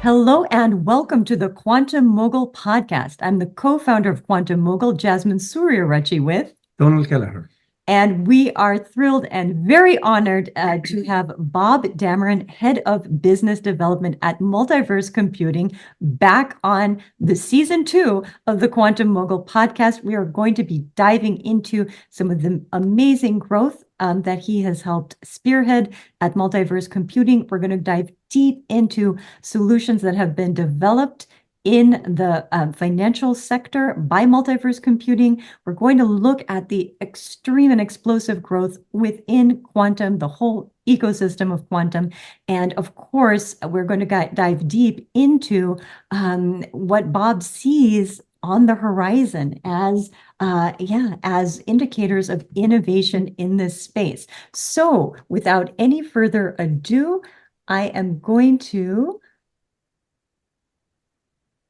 Hello and welcome to the Quantum Mogul podcast. I'm the co-founder of Quantum Mogul, Jasmine Soori-Arachi with Donal Kelleher. And we are thrilled and very honored to have Bob Dameron, Head of Business Development at Multiverse Computing, back on the season 2 of the Quantum Mogul podcast. We are going to be diving into some of the amazing growth that he has helped spearhead at Multiverse Computing. We're going to dive deep into solutions that have been developed in the financial sector by Multiverse Computing. We're going to look at the extreme and explosive growth within quantum, the whole ecosystem of quantum. And of course, we're going to dive deep into what Bob sees on the horizon as indicators of innovation in this space. So without any further ado, I am going to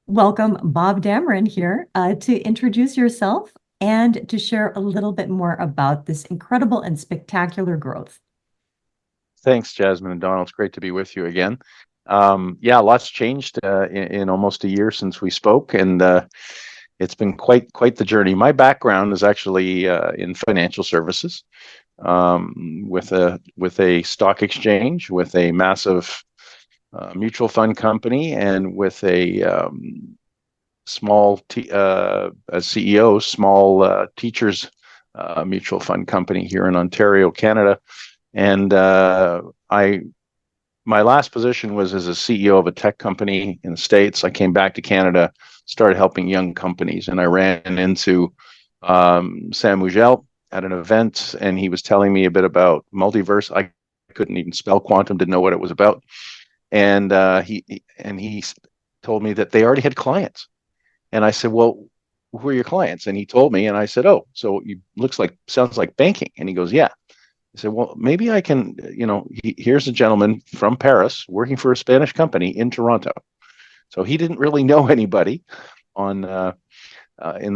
welcome Bob Dameron here to introduce yourself and to share a little bit more about this incredible and spectacular growth. Thanks, Jasmine and Donald. It's great to be with you again. Lots changed in almost a year since we spoke, and it's been quite the journey. My background is actually in financial services, with a stock exchange, with a massive mutual fund company, and with a small as CEO, small teachers mutual fund company here in Ontario, Canada. And my last position was as a CEO of a tech company in the States. I came back to Canada, started helping young companies, and I ran into Sam Mugel at an event, and he was telling me a bit about multiverse. I couldn't even spell quantum, didn't know what it was about. And he told me that they already had clients. And I said, well, who are your clients? And he told me, and I said, oh, so it sounds like banking. And he goes, yeah. I said, well, maybe I can, here's a gentleman from Paris working for a Spanish company in Toronto. So he didn't really know anybody in the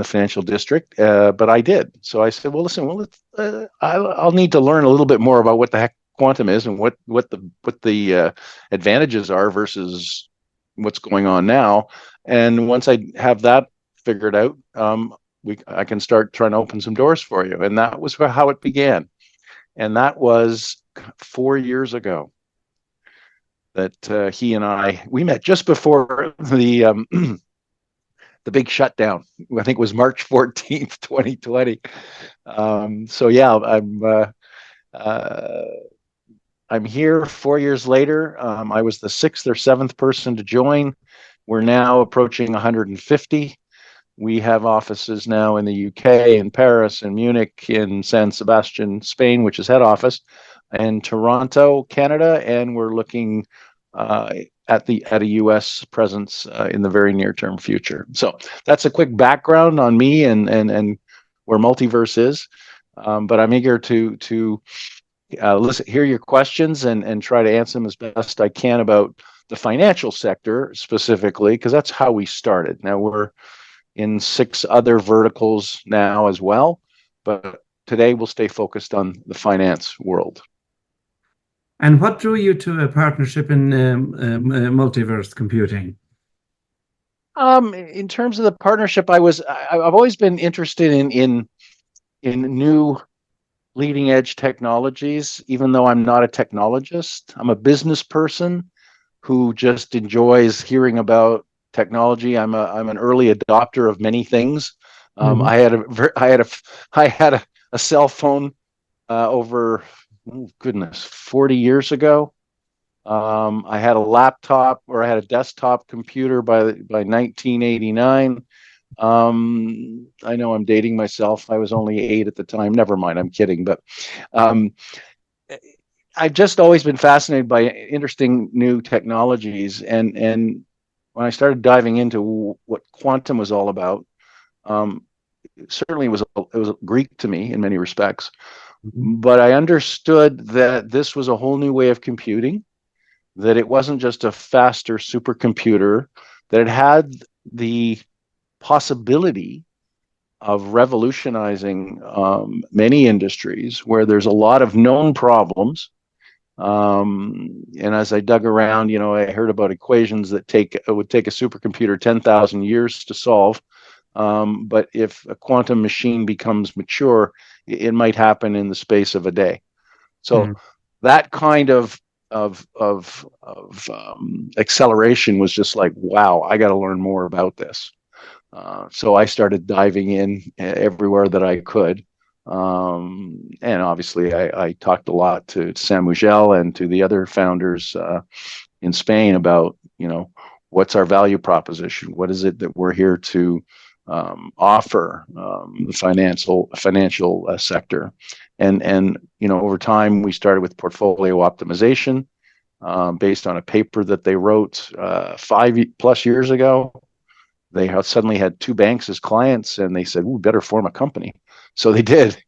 financial district, but I did. So I said, well, listen, I'll need to learn a little bit more about what the heck quantum is and what the advantages are versus what's going on now. And once I have that figured out, I can start trying to open some doors for you. And that was how it began. And that was 4 years ago that he and we met just before the big shutdown. I think it was March 14th, 2020. I'm here 4 years later. I was the 6th or 7th person to join. We're now approaching 150. We have offices now in the UK, in Paris, in Munich, in San Sebastian, Spain, which is head office, and Toronto, Canada, and we're looking at a US presence in the very near term future. So that's a quick background on me and where Multiverse is. But I'm eager to hear your questions and try to answer them as best I can about the financial sector specifically, because that's how we started. Now we're in 6 other verticals now as well, but today we'll stay focused on the finance world. And what drew you to a partnership in Multiverse Computing? In terms of the partnership, I've always been interested in new leading edge technologies, even though I'm not a technologist. I'm a business person who just enjoys hearing about technology. I'm an early adopter of many things. I had a cell phone over 40 years ago. I had a laptop, or I had a desktop computer by 1989. I know I'm dating myself. I was only 8 at the time. Never mind, I'm kidding. But I've just always been fascinated by interesting new technologies. And when I started diving into what quantum was all about, certainly it was Greek to me in many respects. Mm-hmm. But I understood that this was a whole new way of computing, that it wasn't just a faster supercomputer, that it had the possibility of revolutionizing many industries where there's a lot of known problems, And as I dug around, I heard about equations that would take a supercomputer 10,000 years to solve. But if a quantum machine becomes mature, it might happen in the space of a day. So that kind of acceleration was just like, wow, I got to learn more about this. So I started diving in everywhere that I could. And obviously, I talked a lot to Sam Mugel and to the other founders in Spain about, what's our value proposition? What is it that we're here to offer the financial sector? And over time, we started with portfolio optimization based on a paper that they wrote 5+ years ago. They suddenly had 2 banks as clients, and they said, "Ooh, better form a company." So they did,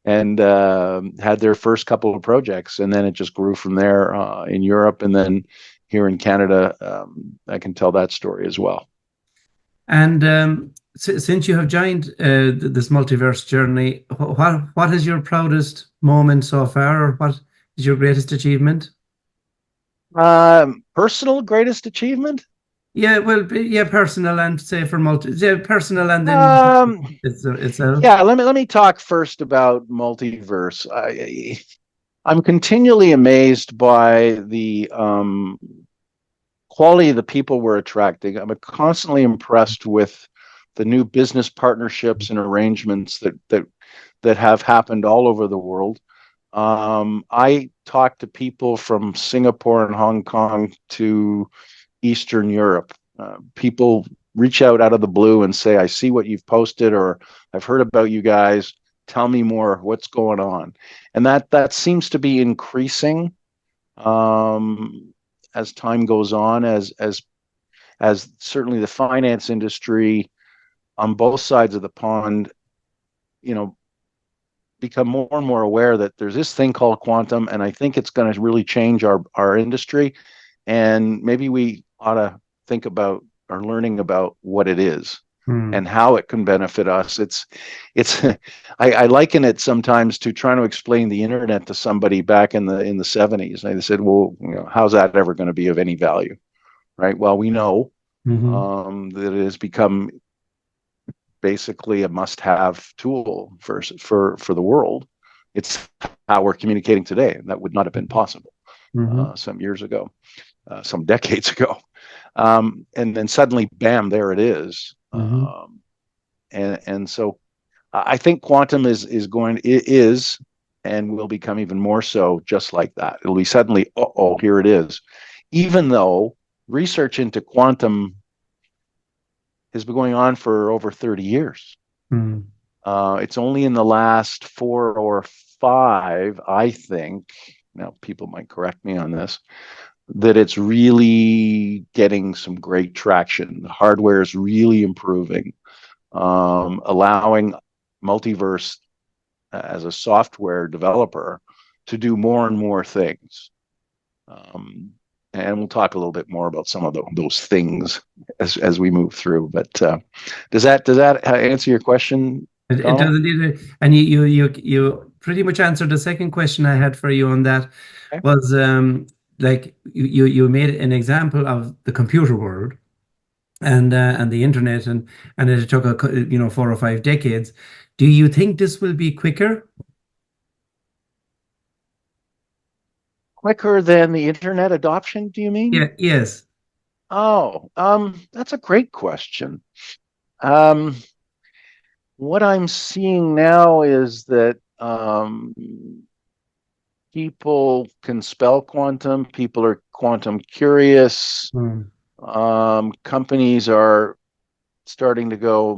and had their first couple of projects, and then it just grew from there in Europe, and then here in Canada. I can tell that story as well. And since you have joined this multiverse journey, what is your proudest moment so far, or what is your greatest achievement? Personal greatest achievement? Yeah, well, yeah, personal and say for personal and then itself. Yeah, let me talk first about multiverse. I'm continually amazed by the quality of the people we're attracting. I'm constantly impressed with the new business partnerships and arrangements that have happened all over the world. I talk to people from Singapore and Hong Kong to Eastern Europe. People reach out of the blue and say, "I see what you've posted," or "I've heard about you guys. Tell me more. What's going on?" And that seems to be increasing as time goes on, as certainly the finance industry on both sides of the pond, become more and more aware that there's this thing called quantum, and I think it's going to really change our industry. And maybe we ought to think about or learning about what it is and how it can benefit us. It's I liken it sometimes to trying to explain the internet to somebody back in the 70s. And they said, "Well, how's that ever going to be of any value?" Right? Well, we know that it has become basically a must-have tool for the world. It's how we're communicating today. That would not have been possible some years ago, some decades ago. And then suddenly, bam, there it is. And so I think quantum is and will become even more so just like that. It'll be suddenly, oh, here it is. Even though research into quantum has been going on for over 30 years. It's only in the last 4 or 5, I think, now people might correct me on this, that it's really getting some great traction. The hardware is really improving, allowing Multiverse as a software developer to do more and more things. And we'll talk a little bit more about some of those things as we move through. But does that answer your question? It doesn't either. And you pretty much answered the second question I had for you on that. Okay. Was like you made an example of the computer world and the internet, and it took 4 or 5 decades. Do you think this will be quicker? Quicker than the internet adoption, do you mean? Yeah. Yes. Oh, that's a great question. What I'm seeing now is that people can spell quantum. People are quantum curious. Companies are starting to go,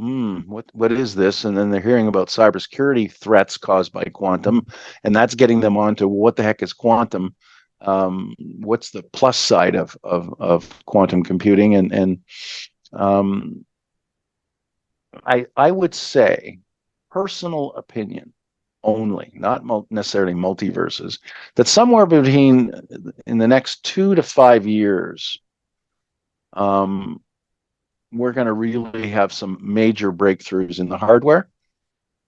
what is this? And then they're hearing about cybersecurity threats caused by quantum, and that's getting them onto what the heck is quantum? What's the plus side of quantum computing? And I would say, personal opinion only, not necessarily multiverses, that somewhere between in the next 2 to 5 years, we're going to really have some major breakthroughs in the hardware,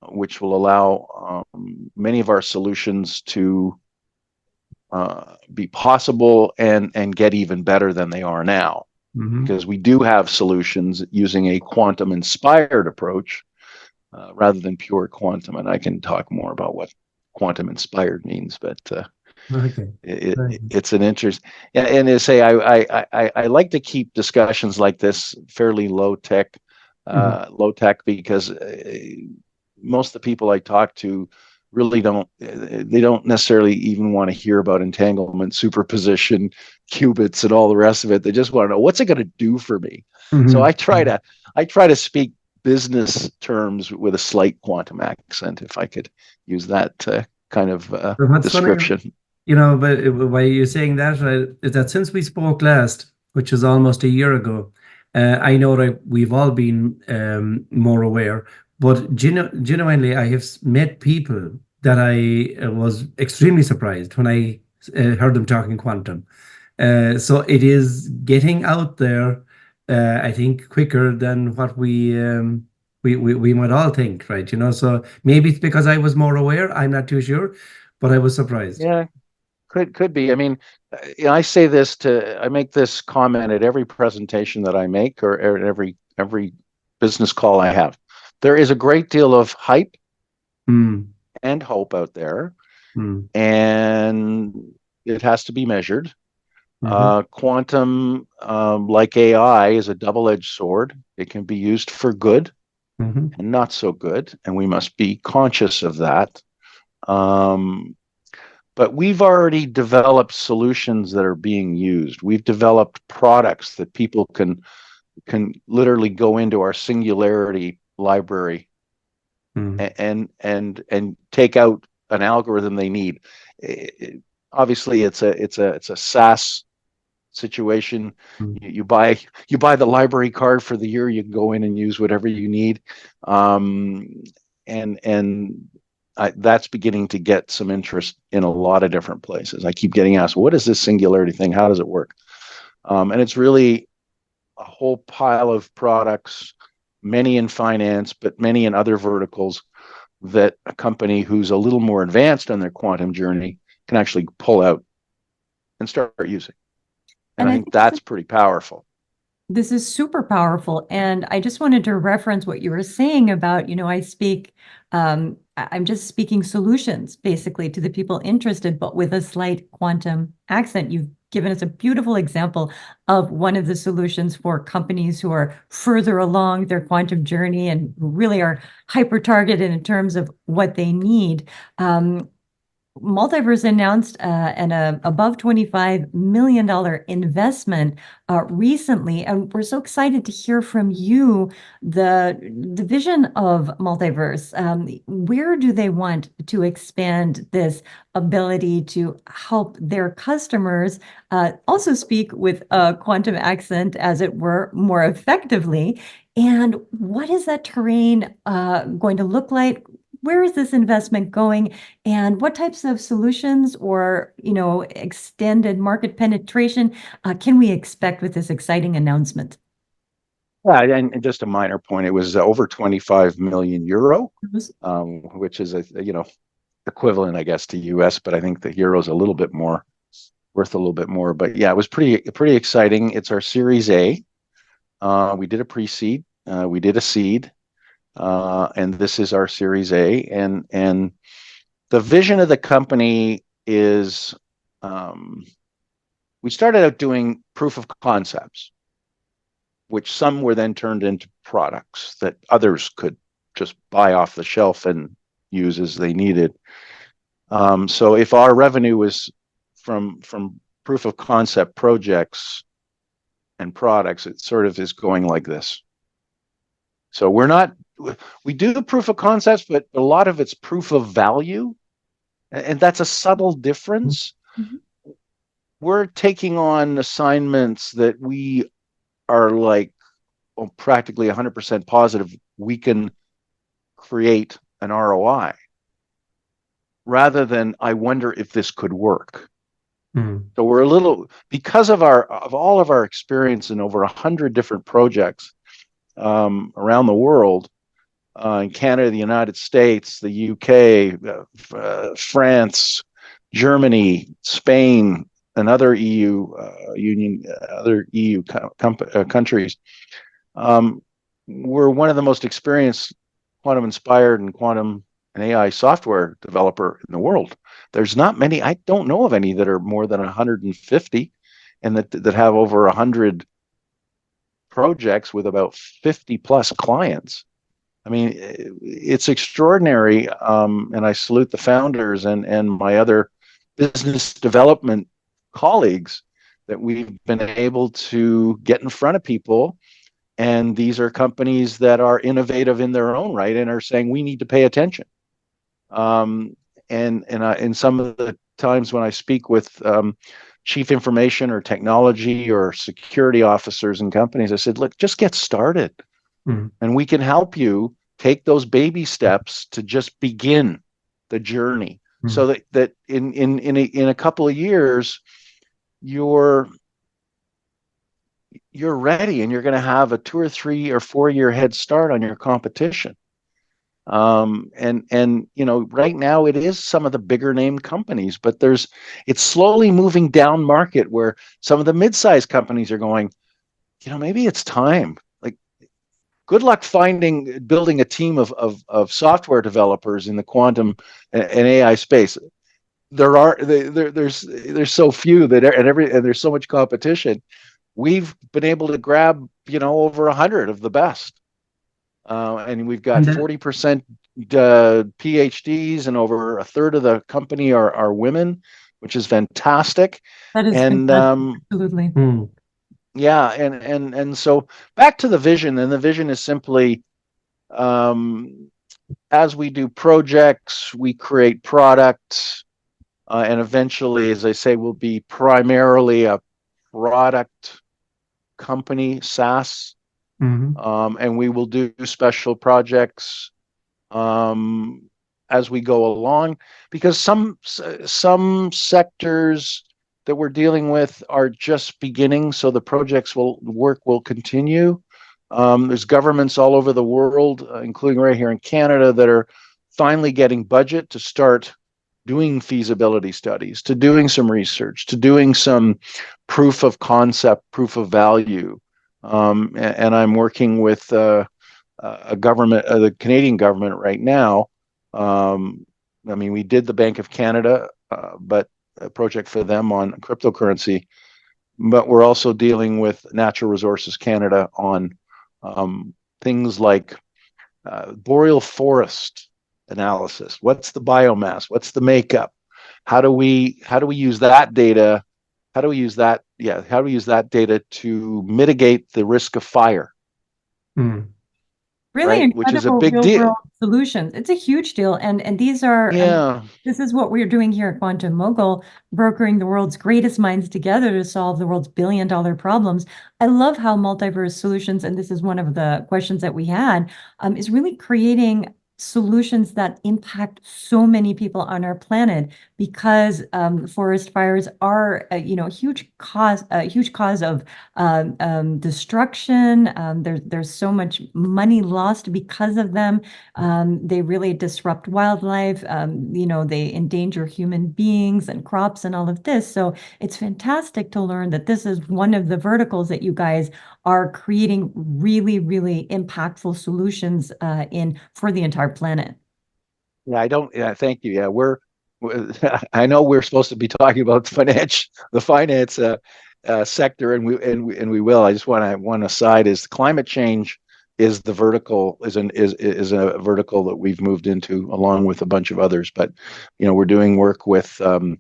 which will allow many of our solutions to be possible and get even better than they are now. Because we do have solutions using a quantum inspired approach rather than pure quantum. And I can talk more about what quantum inspired means, but Okay. it's an interest. And to say, I like to keep discussions like this fairly low tech, because most of the people I talk to really don't necessarily even want to hear about entanglement, superposition, qubits, and all the rest of it. They just want to know, what's it going to do for me? So I try to speak business terms with a slight quantum accent, if I could use that kind of What's description. funny, but why you're saying that, right, is that since we spoke last, which is almost a year ago, I know that we've all been more aware, but genuinely, I have met people that I was extremely surprised when I heard them talking quantum. So it is getting out there, I think, quicker than what we might all think, right? So maybe it's because I was more aware. I'm not too sure, but I was surprised. Yeah, could be. I mean, I make this comment at every presentation that I make, or at every business call I have. There is a great deal of hype Mm, and hope out there, mm, and it has to be measured. mhm, Quantum, like AI, is a double-edged sword. It can be used for good mhm, and not so good, and we must be conscious of that. Um, but we've already developed solutions that are being used. We've developed products that people can literally go into our Singularity library mm, and take out an algorithm they need. Obviously, it's a SaaS situation. mm. You buy the library card for the year. You can go in and use whatever you need, and that's beginning to get some interest in a lot of different places. I keep getting asked, "What is this Singularity thing? How does it work?" And it's really a whole pile of products, many in finance, but many in other verticals, that a company who's a little more advanced on their quantum journey can actually pull out and start using. And And I I think think this is that's pretty powerful. This is super powerful. And I just wanted to reference what you were saying about, I'm just speaking solutions basically to the people interested, but with a slight quantum accent. You've given us a beautiful example of one of the solutions for companies who are further along their quantum journey and who really are hyper targeted in terms of what they need. Multiverse announced an above $25 million investment recently, and we're so excited to hear from you the vision of Multiverse. Where do they want to expand this ability to help their customers also speak with a quantum accent, as it were, more effectively? And what is that terrain going to look like? Where is this investment going? And what types of solutions or, extended market penetration can we expect with this exciting announcement? Yeah, and just a minor point, it was over 25 million euro, which is equivalent, I guess, to US, but I think the euro is a little bit more, worth a little bit more. But yeah, it was pretty exciting. It's our Series A. We did a pre-seed, we did a seed, and this is our Series A. And the vision of the company is, we started out doing proof of concepts, which some were then turned into products that others could just buy off the shelf and use as they needed. So if our revenue was from proof of concept projects and products, it sort of is going like this. So we do the proof of concepts, but a lot of it's proof of value, and that's a subtle difference. Mhm. We're taking on assignments that we are like, practically 100% positive we can create an ROI, rather than I wonder if this could work. mm, So we're a little, because of all of our experience in over 100 different projects around the world, in Canada, the United States, the UK, France, Germany, Spain, and other countries. We're one of the most experienced quantum-inspired and quantum and AI software developer in the world. There's not many. I don't know of any that are more than 150, and that have over 100 projects with about 50 plus clients. I mean, it's extraordinary, and I salute the founders and my other business development colleagues that we've been able to get in front of people. And these are companies that are innovative in their own right and are saying we need to pay attention. In some of the times when I speak with chief information or technology or security officers in companies, I said, look, just get started. And we can help you take those baby steps to just begin the journey, so that in a couple of years you're ready and you're going to have a 2 or 3 or 4 year head start on your competition. And right now it is some of the bigger name companies, but it's slowly moving down market where some of the mid-sized companies are going, maybe it's time. Good luck building a team of software developers in the quantum and AI space. There's so few and there's so much competition. We've been able to grab over 100 of the best, and we've got 40% PhDs, and over a third of the company are women, which is fantastic. That is fantastic. Absolutely. Yeah, and so back to the vision, and the vision is simply, as we do projects, we create products, and eventually, as I say, we'll be primarily a product company, SaaS, and we will do special projects as we go along, because some sectors that we're dealing with are just beginning, so the projects will continue. There's governments all over the world, including right here in Canada, that are finally getting budget to start doing feasibility studies, to doing some research, to doing some proof of concept, proof of value. And I'm working with a government, the Canadian government right now. We did the Bank of Canada, but a project for them on cryptocurrency, but we're also dealing with Natural Resources Canada on things like boreal forest analysis. What's the biomass? What's the makeup? How do we use that data? How do we use that data to mitigate the risk of fire? Really right? Which is a big deal. Solutions. It's a huge deal. And these are, this is what we're doing here at Quantum Mogul, brokering the world's greatest minds together to solve the world's billion-dollar problems. I love how Multiverse Solutions, and this is one of the questions that we had, is really creating solutions that impact so many people on our planet, because forest fires are a huge cause of destruction. There's so much money lost because of them. They really disrupt wildlife. They endanger human beings and crops and all of this. So it's fantastic to learn that this is one of the verticals that you guys are creating really, really impactful solutions for the entire planet. Yeah, thank you. Yeah, I know we're supposed to be talking about the finance sector, and we will. I just want one aside is climate change is a vertical that we've moved into along with a bunch of others. But we're doing work with, and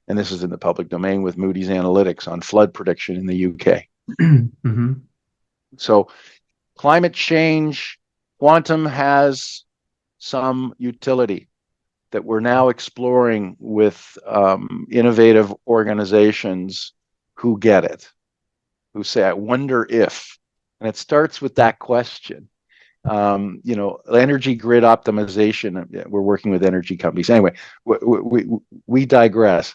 this is in the public domain, with Moody's Analytics on flood prediction in the UK. So climate change, quantum has some utility that we're now exploring with innovative organizations who get it, who say, I wonder if, and it starts with that question. Energy grid optimization, we're working with energy companies. Anyway, we digress.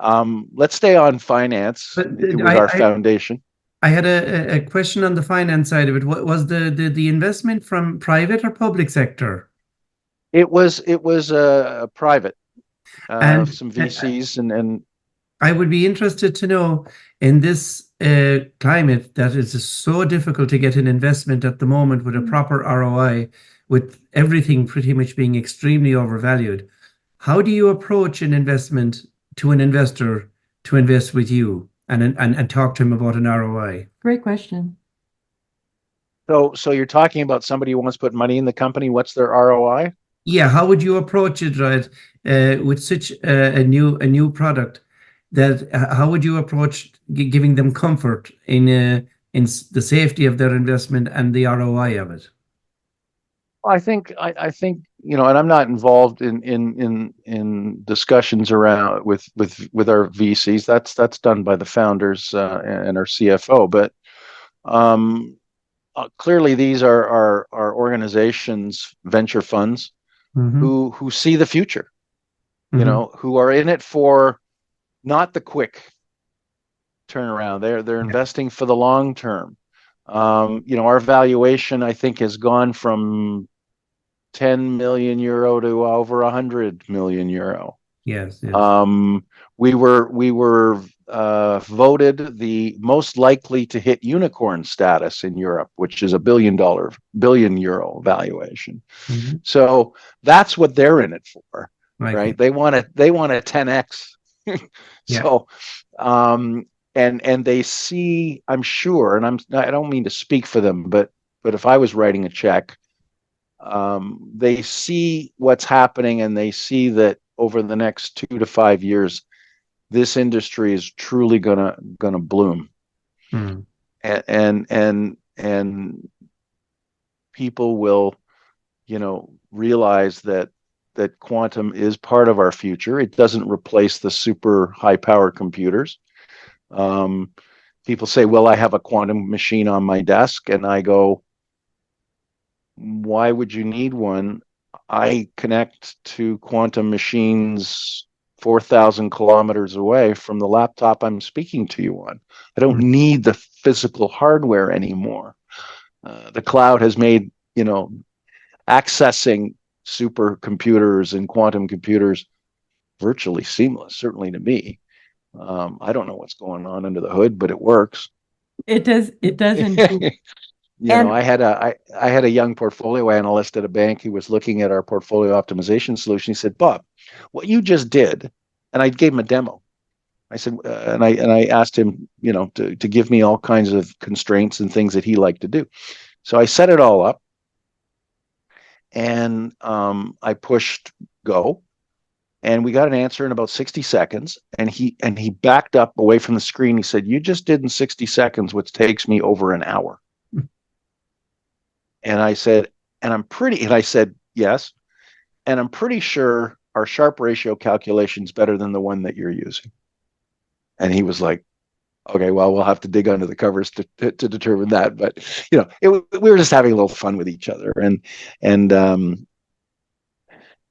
Let's stay on finance with our foundation. I had a question on the finance side of it. What was the investment from private or public sector? It was private. And some VCs, and I would be interested to know, in this climate that is so difficult to get an investment at the moment with a proper ROI, with everything pretty much being extremely overvalued, how do you approach an investment to an investor to invest with you and talk to him about an ROI? Great question. so you're talking about somebody who wants to put money in the company. What's their ROI? Yeah, how would you approach it, right? With such a new product, that how would you approach giving them comfort in the safety of their investment and the ROI of it? I think, and I'm not involved in discussions around with our VCs. That's done by the founders and our CFO. But um, clearly, these are organizations, venture funds, Mm-hmm. who see the future. Mm-hmm. Who are in it for not the quick turnaround. They're Yeah. investing for the long term. Our valuation, I think, has gone from 10 million euro to over 100 million euro. Yes. Yes. We were voted the most likely to hit unicorn status in Europe, which is a billion euro valuation. Mm-hmm. So that's what they're in it for, Right. right? They want a 10x. Yeah. So and they see, I'm sure, and I don't mean to speak for them, but if I was writing a check, they see what's happening, and they see that over the next 2 to 5 years, this industry is truly gonna bloom, Mm. and people will, realize that quantum is part of our future. It doesn't replace the super high power computers. Um, People say, "Well, I have a quantum machine on my desk," and I go, why would you need one? I connect to quantum machines 4,000 kilometers away from the laptop I'm speaking to you on. I don't Mm. need the physical hardware anymore. The cloud has made, accessing supercomputers and quantum computers virtually seamless, certainly to me. I don't know what's going on under the hood, but it works. It does. It does indeed. And I had a young portfolio analyst at a bank who was looking at our portfolio optimization solution. He said, "Bob, what you just did," and I gave him a demo. I said, and I asked him, to give me all kinds of constraints and things that he liked to do. So I set it all up, and I pushed go, and we got an answer in about 60 seconds. And he backed up away from the screen. He said, "You just did in 60 seconds what takes me over an hour." And I said, and I said, yes. And I'm pretty sure our Sharpe ratio calculation is better than the one that you're using. And he was like, okay, well, we'll have to dig under the covers to determine that. But, we were just having a little fun with each other. And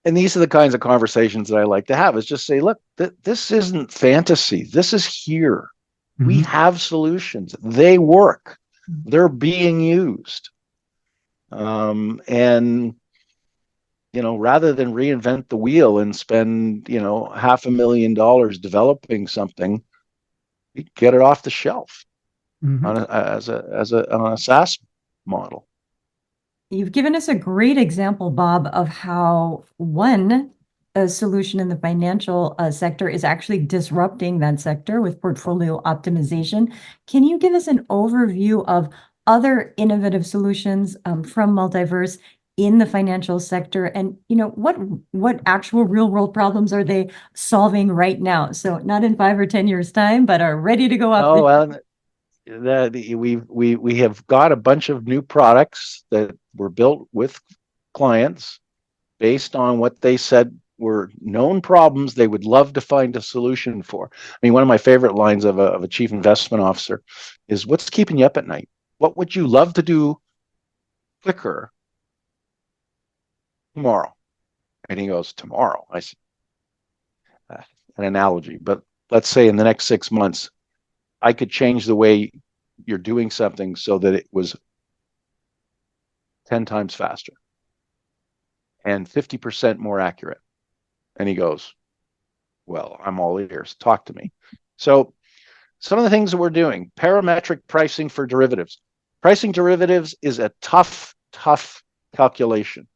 these are the kinds of conversations that I like to have, is just say, look, this isn't fantasy. This is here. We Mm-hmm. have solutions. They work. They're being used. And rather than reinvent the wheel and spend, $500,000 developing something, you get it off the shelf Mm-hmm. on a SaaS model. you've given us a great example, Bob, of how a solution in the financial sector is actually disrupting that sector with portfolio optimization. Can you give us an overview of other innovative solutions from Multiverse in the financial sector, and what actual real world problems are they solving right now? So not in 5 or 10 years time, but are ready to go off Oh, the. well, we have got a bunch of new products that were built with clients based on what they said were known problems they would love to find a solution for. I mean, one of my favorite lines of a chief investment officer is, "What's keeping you up at night? What would you love to do quicker tomorrow?" And he goes, "Tomorrow." I said, an analogy, but let's say in the next 6 months, I could change the way you're doing something so that it was 10 times faster and 50% more accurate. And he goes, Well, I'm all ears. Talk to me. So some of the things that we're doing, parametric pricing for derivatives. Pricing derivatives is a tough calculation.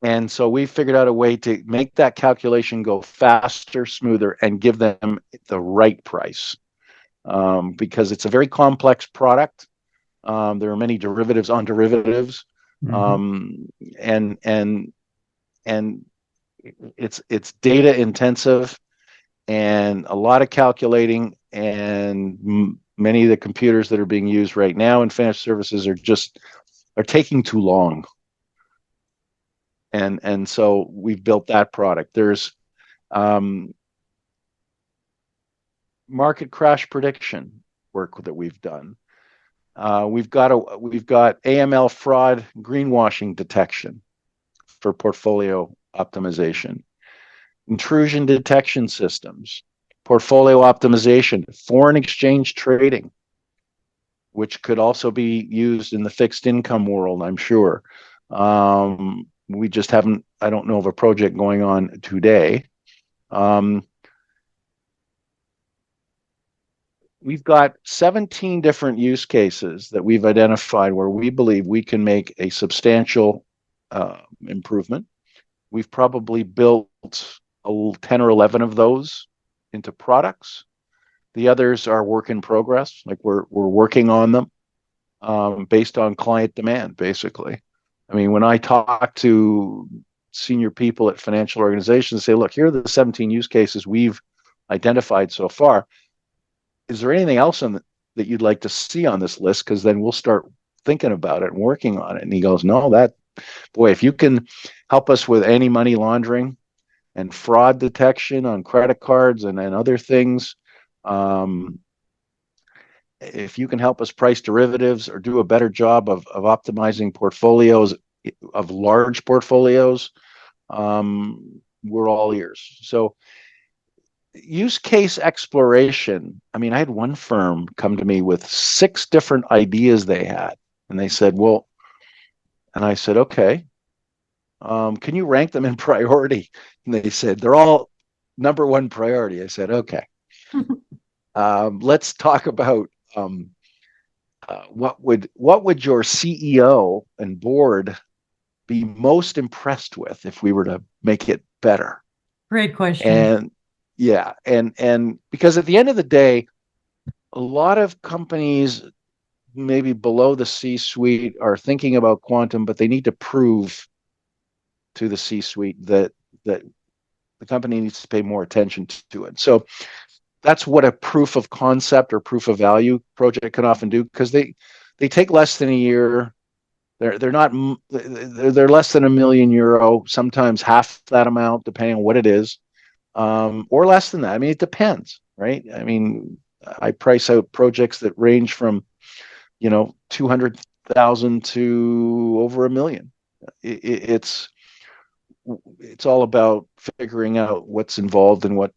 And so we figured out a way to make that calculation go faster, smoother, and give them the right price. Because it's a very complex product. There are many derivatives on derivatives. And it's data intensive and a lot of calculating, and many of the computers that are being used right now in financial services are taking too long. And so we've built that product. There's market crash prediction work that we've done. We've got AML fraud greenwashing detection for portfolio optimization, intrusion detection systems, portfolio optimization, foreign exchange trading, which could also be used in the fixed income world, I'm sure. We just haven't, I don't know of a project going on today. We've got 17 different use cases that we've identified where we believe we can make a substantial improvement. We've probably built 10 or 11 of those into products. The others are work in progress, like we're working on them based on client demand, basically. I mean, when I talk to senior people at financial organizations, say, look, here are the 17 use cases we've identified so far. Is there anything else that you'd like to see on this list? Because then we'll start thinking about it and working on it. And he goes, no, boy, if you can help us with anti-money laundering and fraud detection on credit cards and other things, if you can help us price derivatives or do a better job of optimizing portfolios, of large portfolios, we're all ears. So use case exploration. I mean, I had one firm come to me with 6 different ideas they had. And they said, well, and I said, okay, can you rank them in priority? And they said, they're all number 1 priority. I said, okay. Let's talk about what would your CEO and board be most impressed with if we were to make it better? Great question. And yeah, and because at the end of the day, a lot of companies maybe below the C-suite are thinking about quantum, but they need to prove to the C-suite that the company needs to pay more attention to it. So that's what a proof of concept or proof of value project can often do, because they take less than a year. They're less than €1 million, sometimes half that amount, depending on what it is, or less than that. I mean, it depends, right? I mean, I price out projects that range from 200,000 to over $1 million. It's all about figuring out what's involved and what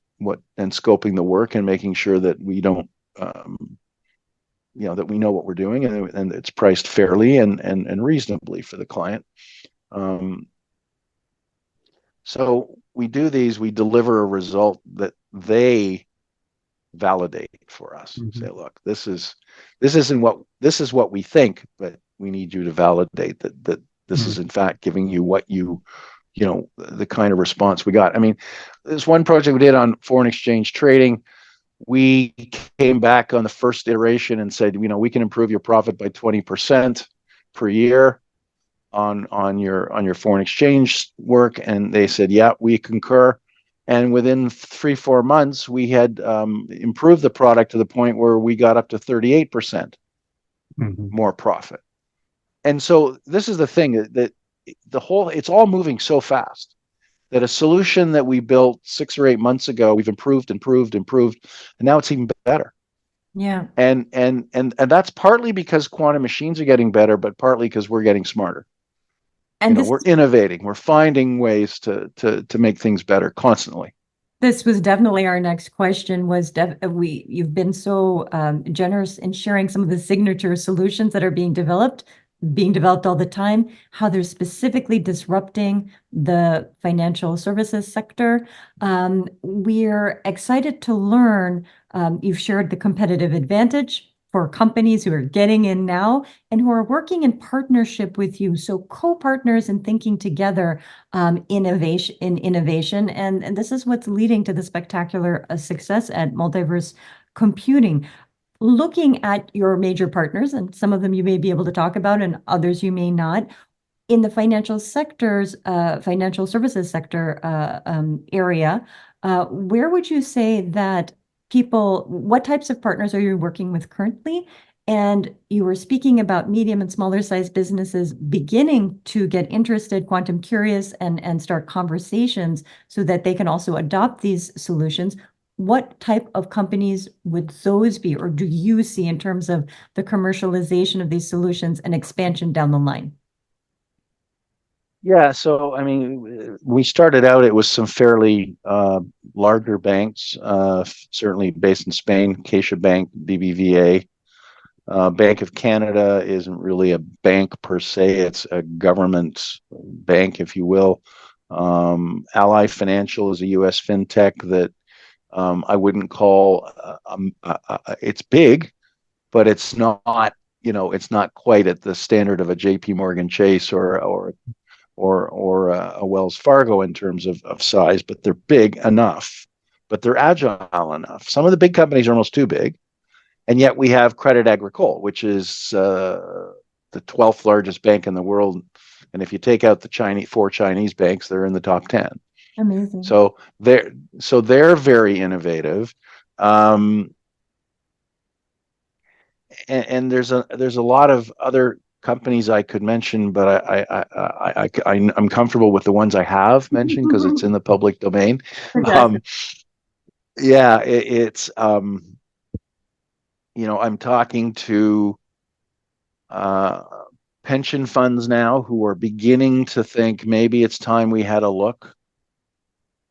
and scoping the work and making sure that we don't that we know what we're doing and it's priced fairly and reasonably for the client. So we do these, we deliver a result that they validate for us. Say, look, this is what we think, but we need you to validate that this is in fact giving you what the kind of response we got. I mean, there's one project we did on foreign exchange trading. We came back on the first iteration and said, we can improve your profit by 20% per year on your foreign exchange work. And they said, yeah, we concur. And within 3-4 months, we had improved the product to the point where we got up to 38% more profit. And so this is the thing that it's all moving so fast that a solution that we built 6 or 8 months ago, we've improved, and now it's even better. Yeah. And that's partly because quantum machines are getting better, but partly because we're getting smarter. And we're innovating, we're finding ways to make things better constantly. This was definitely our next question. You've been so generous in sharing some of the signature solutions that are being developed. being developed all the time, how they're specifically disrupting the financial services sector. We're excited to learn. You've shared the competitive advantage for companies who are getting in now and who are working in partnership with you. So co-partners and thinking together, innovation. And this is what's leading to the spectacular success at Multiverse Computing. Looking at your major partners, and some of them you may be able to talk about and others you may not, in the financial services sector area, where would you say that what types of partners are you working with currently? And you were speaking about medium and smaller sized businesses beginning to get interested, quantum curious, and start conversations so that they can also adopt these solutions. What type of companies would those be, or do you see in terms of the commercialization of these solutions and expansion down the line? Yeah, so I mean, we started out, it was some fairly larger banks, certainly based in Spain, CaixaBank, BBVA. Bank of Canada isn't really a bank per se, it's a government bank, if you will. Ally Financial is a US fintech that I wouldn't call, it's big, but it's not, it's not quite at the standard of a JP Morgan Chase or a Wells Fargo in terms of size, but they're big enough, but they're agile enough. Some of the big companies are almost too big. And yet we have Credit Agricole, which is the 12th largest bank in the world. And if you take out the four Chinese banks, they're in the top 10. Amazing. So they're very innovative. And there's a lot of other companies I could mention, but I'm comfortable with the ones I have mentioned because it's in the public domain. Yeah, it's I'm talking to pension funds now who are beginning to think maybe it's time we had a look.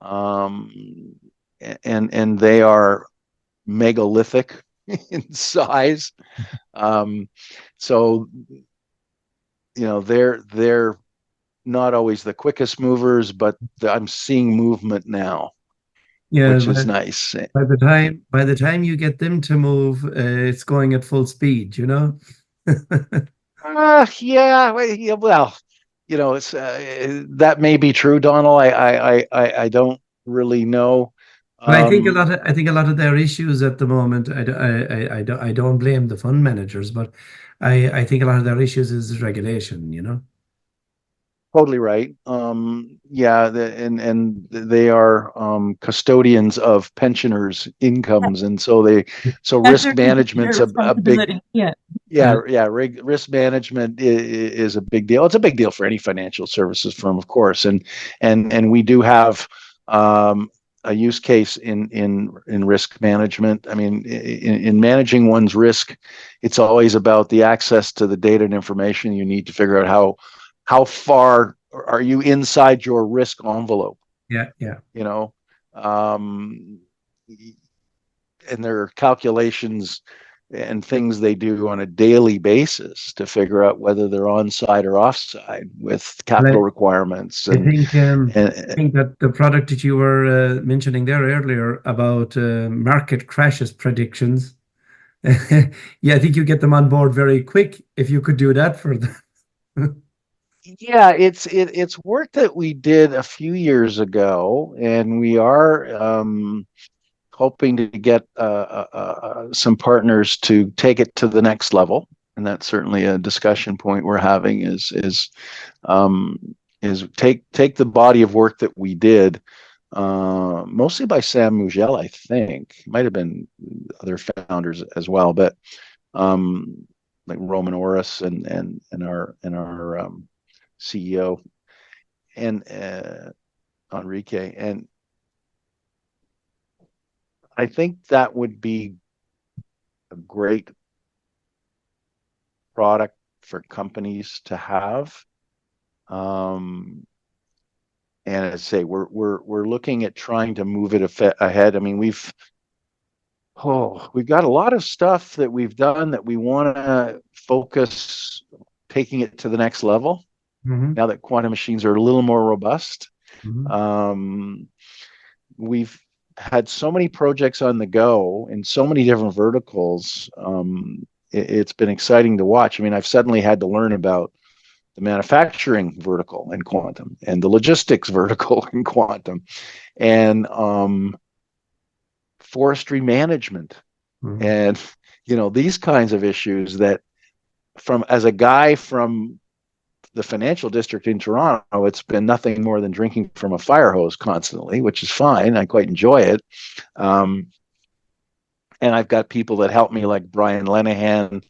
And they are megalithic in size. So they're not always the quickest movers, but I'm seeing movement now, which is nice. By the time you get them to move, it's going at full speed, Yeah, well, it's that may be true, Donal. I don't really know. But I think a lot of their issues at the moment, I don't blame the fund managers, but I think a lot of their issues is regulation. Totally right. Yeah, and they are custodians of pensioners' incomes, and so risk management's a big. Yeah. Risk management is a big deal. It's a big deal for any financial services firm, of course, and we do have a use case in risk management. I mean, in managing one's risk, it's always about the access to the data and information you need to figure out how far are you inside your risk envelope. Yeah. And there are calculations and things they do on a daily basis to figure out whether they're onside or offside with capital requirements. I think that the product that you were mentioning there earlier about market crashes predictions, yeah, I think you get them on board very quick if you could do that for them. Yeah, it's work that we did a few years ago, and we are hoping to get some partners to take it to the next level. And that's certainly a discussion point we're having is take the body of work that we did, mostly by Sam Mugel, I think. Might have been other founders as well, but like Roman Oris and our CEO and Enrique, and I think that would be a great product for companies to have. And as I say, we're looking at trying to move it ahead. I mean, we've got a lot of stuff that we've done that we want to focus taking it to the next level Mm-hmm. now that quantum machines are a little more robust. Mm-hmm. We've had so many projects on the go in so many different verticals. It's been exciting to watch. I mean, I've suddenly had to learn about the manufacturing vertical in quantum and the logistics vertical in quantum and forestry management Mm-hmm. and these kinds of issues that from as a guy from the financial district in Toronto, it's been nothing more than drinking from a fire hose constantly, which is fine. I quite enjoy it. Um, and I've got people that help me, like Brian Lenihan,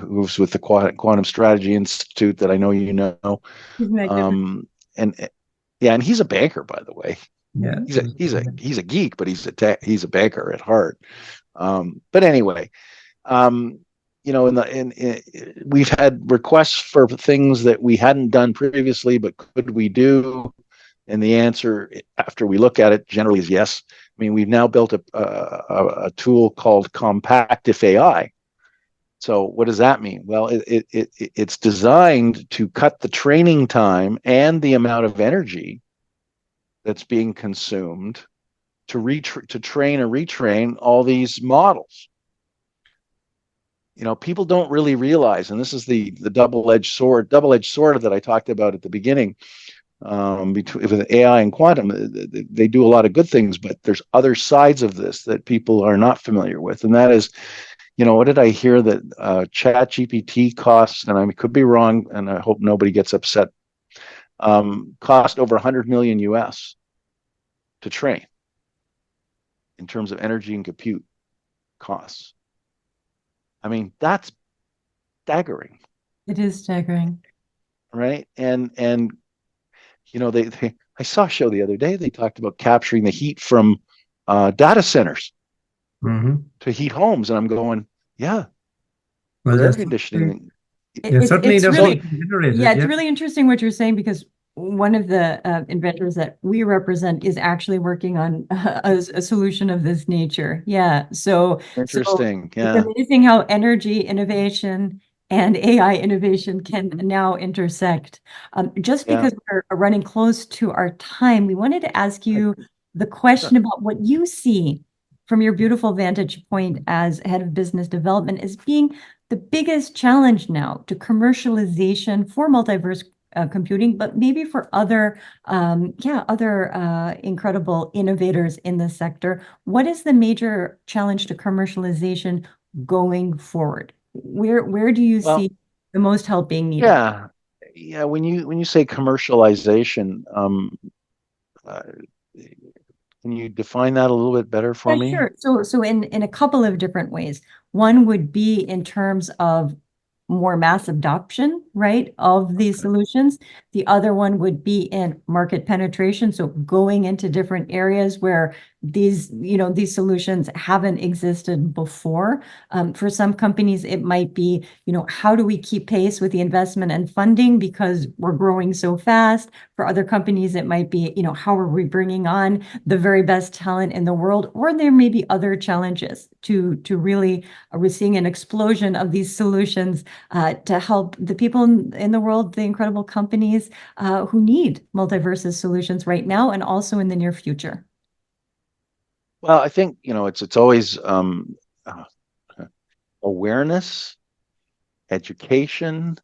who's with the Quantum Strategy Institute, that I know you know. Isn't that good? And yeah, and he's a banker, by the way. Yeah. He's a geek, but he's a banker at heart. But anyway, we've had requests for things that we hadn't done previously, but could we do? And the answer, after we look at it, generally is yes. I mean, we've now built a tool called Compactif AI. So what does that mean? Well, it's designed to cut the training time and the amount of energy that's being consumed to train or retrain all these models. People don't really realize, and this is the double-edged sword that I talked about at the beginning. Between with AI and quantum, they do a lot of good things, but there's other sides of this that people are not familiar with, and that is, what did I hear that Chat GPT costs, and I could be wrong, and I hope nobody gets upset, cost over 100 million US to train in terms of energy and compute costs. I mean, that's staggering. It is staggering. Right. And I saw a show the other day, they talked about capturing the heat from data centers Mm-hmm. to heat homes, and I'm going, yeah, Well, for air that's conditioning. certainly It's enough really, generated. yeah, it's Yeah. really interesting what you're saying, because one of the inventors that we represent is actually working on a solution of this nature. Yeah. So Interesting. it's Yeah. amazing how energy innovation and AI innovation can now intersect. Just Yeah. because we're running close to our time, we wanted to ask you the question about what you see from your beautiful vantage point as head of business development as being the biggest challenge now to commercialization for multiverse computing, but maybe for other incredible innovators in the sector. What is the major challenge to commercialization going forward? Where do you Well, see the most help being needed? yeah. Yeah. When you say commercialization, uh, can you define that a little bit better for Yeah, me? sure. So in a couple of different ways. One would be in terms of more mass adoption, right, of these solutions. The other one would be in market penetration. So going into different areas where these solutions haven't existed before. For some companies, it might be, how do we keep pace with the investment and funding because we're growing so fast? For other companies, it might be, how are we bringing on the very best talent in the world? Or there may be other challenges to really, we're seeing an explosion of these solutions to help the people in the world, the incredible companies who need multiverses solutions right now and also in the near future. Well, I think, it's always uh, awareness, education,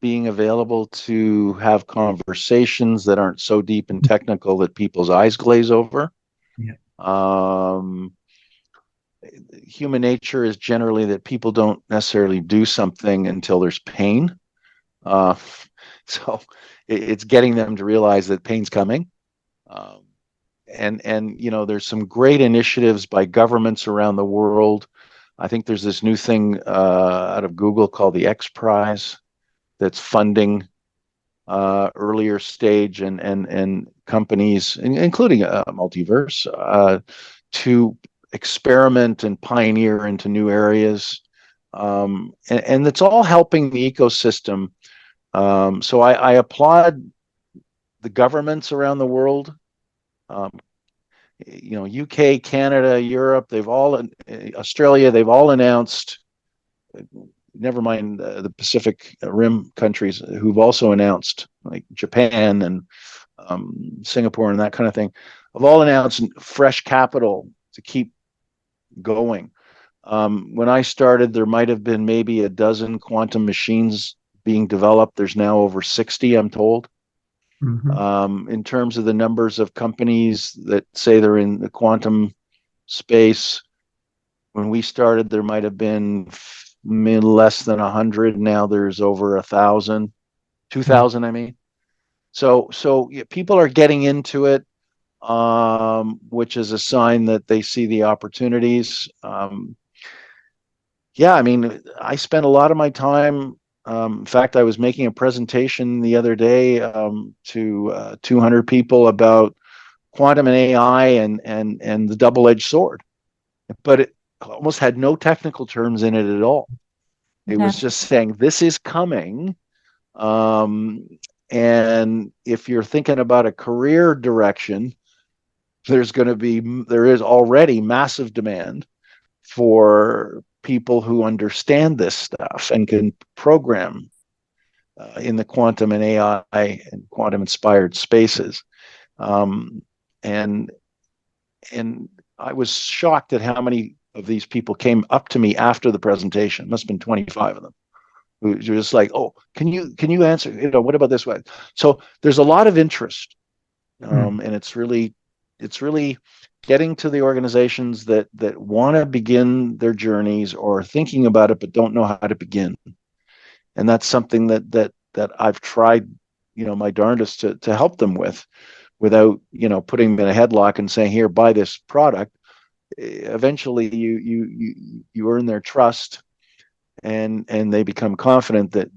being available to have conversations that aren't so deep and technical that people's eyes glaze over. Yeah. Human nature is generally that people don't necessarily do something until there's pain. Uh, so it's getting them to realize that pain's coming. Um, and there's some great initiatives by governments around the world. I think there's this new thing out of Google called the X Prize that's funding earlier stage and companies, including Multiverse, to experiment and pioneer into new areas. And it's all helping the ecosystem. So I applaud the governments around the world. Um, UK, Canada, Europe, Australia, they've all announced never mind the Pacific Rim countries who've also announced, like Japan and Singapore and that kind of thing, have all announced fresh capital to keep going. When I started, there might have been maybe a dozen quantum machines being developed. There's now over 60, I'm told. In terms of the numbers of companies that say they're in the quantum space, when we started, there might have been less than 100. Now there's over 1,000, 2,000, I mean. So yeah, people are getting into it, which is a sign that they see the opportunities. Yeah, I mean, I spent a lot of my time. In fact, I was making a presentation the other day to 200 people about quantum and AI and the double-edged sword, but it almost had no technical terms in it at all. It was just saying this is coming, and if you're thinking about a career direction, there is already massive demand for people who understand this stuff and can program in the quantum and AI and quantum inspired spaces. And I was shocked at how many of these people came up to me after the presentation. It must have been 25 of them. Who were just like, "Oh, can you answer? What about this way?" So there's a lot of interest, and it's really getting to the organizations that want to begin their journeys or thinking about it but don't know how to begin. And that's something that I've tried, my darndest to help them with, without putting them in a headlock and saying, "Here, buy this product." Eventually, you earn their trust, and they become confident that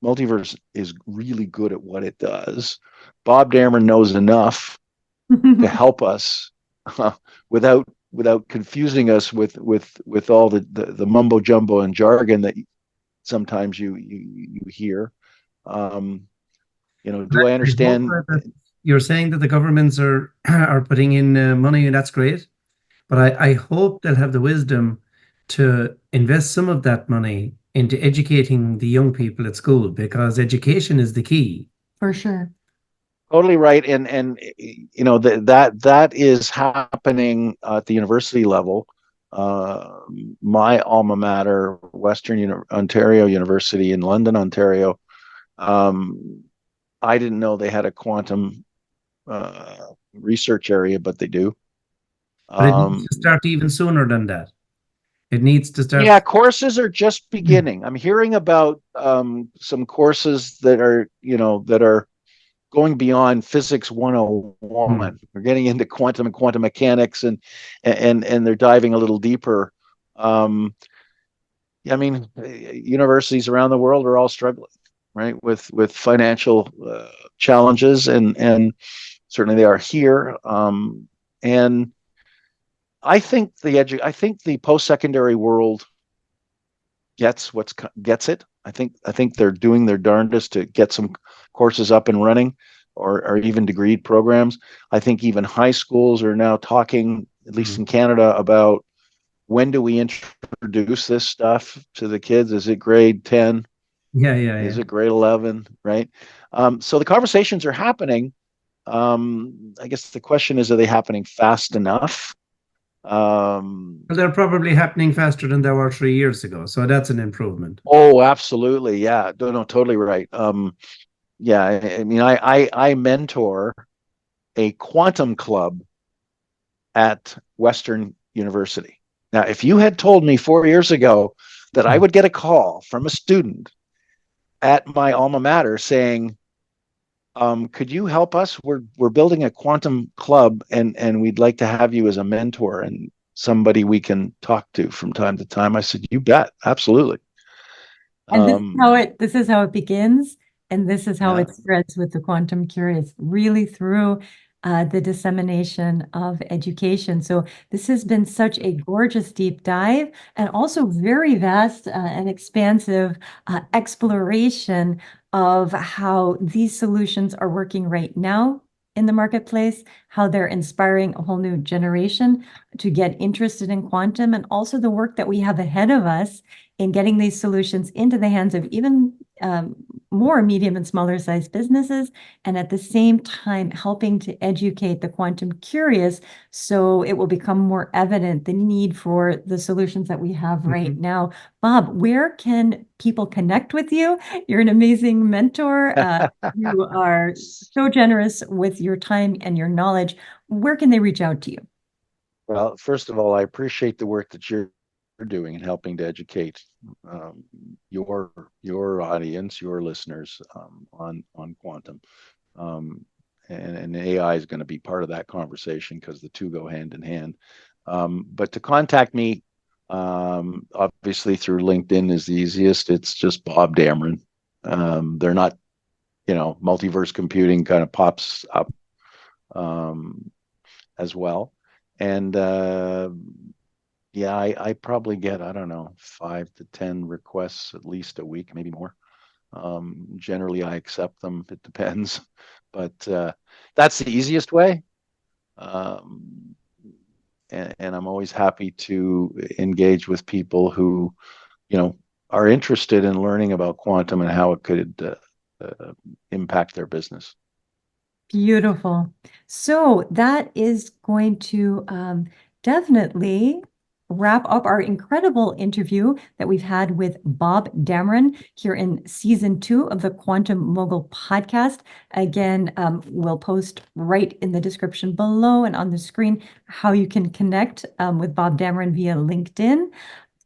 Multiverse is really good at what it does. Bob Dameron knows enough to help us without confusing us with all the mumbo jumbo and jargon that sometimes you hear. Do I understand? You're saying that the governments are putting in money, and that's great. But I hope they'll have the wisdom to invest some of that money into educating the young people at school, because education is the key. For sure. Totally right, and that is happening at the university level. My alma mater, Western Ontario University in London, Ontario. I didn't know they had a quantum research area, but they do. But it needs to start even sooner than that. It needs to start. Yeah, courses are just beginning. I'm hearing about some courses that are going beyond physics 101. We're getting into quantum and quantum mechanics, and they're diving a little deeper. I mean, universities around the world are all struggling, right, with financial challenges, and certainly they are here. And I think the post-secondary world gets it. I think they're doing their darndest to get some courses up and running, or even degree programs. I think even high schools are now talking, at least in Canada, about when do we introduce this stuff to the kids? Is it grade 10? Yeah. Is it grade 11? Right. So the conversations are happening. I guess the question is, are they happening fast enough? Well, they're probably happening faster than they were 3 years ago, so that's an improvement. Oh, absolutely, yeah. No, totally right. Yeah, I mean, I mentor a quantum club at Western University. Now, if you had told me 4 years ago that I would get a call from a student at my alma mater saying, "Could you help us? We're building a quantum club, and we'd like to have you as a mentor and somebody we can talk to from time to time," I said, "You bet, absolutely." And this is how it begins, and this is how it spreads with the quantum curious, really through the dissemination of education. So this has been such a gorgeous deep dive, and also very vast and expansive exploration of how these solutions are working right now in the marketplace, how they're inspiring a whole new generation to get interested in quantum, and also the work that we have ahead of us in getting these solutions into the hands of even more medium and smaller sized businesses, and at the same time helping to educate the quantum curious so it will become more evident the need for the solutions that we have right now. Bob, where can people connect with you? You're an amazing mentor. You are so generous with your time and your knowledge. Where can they reach out to you? Well, first of all, I appreciate the work that you're doing and helping to educate your audience, your listeners on quantum. And AI is going to be part of that conversation because the two go hand in hand. But to contact me, obviously through LinkedIn is the easiest. It's just Bob Dameron. They're not, Multiverse Computing kind of pops up as well. And yeah, I probably get, I don't know, 5 to 10 requests at least a week, maybe more. Generally, I accept them. It depends, but that's the easiest way. And I'm always happy to engage with people who, are interested in learning about quantum and how it could impact their business. Beautiful. So that is going to definitely wrap up our incredible interview that we've had with Bob Dameron here in season 2 of the Quantum Mogul podcast. Again, we'll post right in the description below and on the screen how you can connect with Bob Dameron via LinkedIn.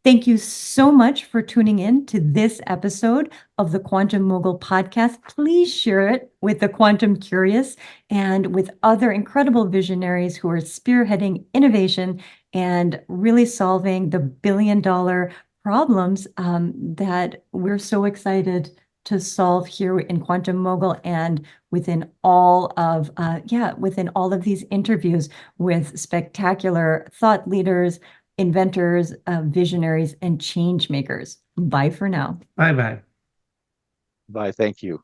Thank you so much for tuning in to this episode of the Quantum Mogul podcast. Please share it with the quantum curious and with other incredible visionaries who are spearheading innovation and really solving the billion-dollar problems that we're so excited to solve here in Quantum Mogul and within all of these interviews with spectacular thought leaders, inventors, visionaries, and change makers. Bye for now. Bye bye. Bye. Thank you.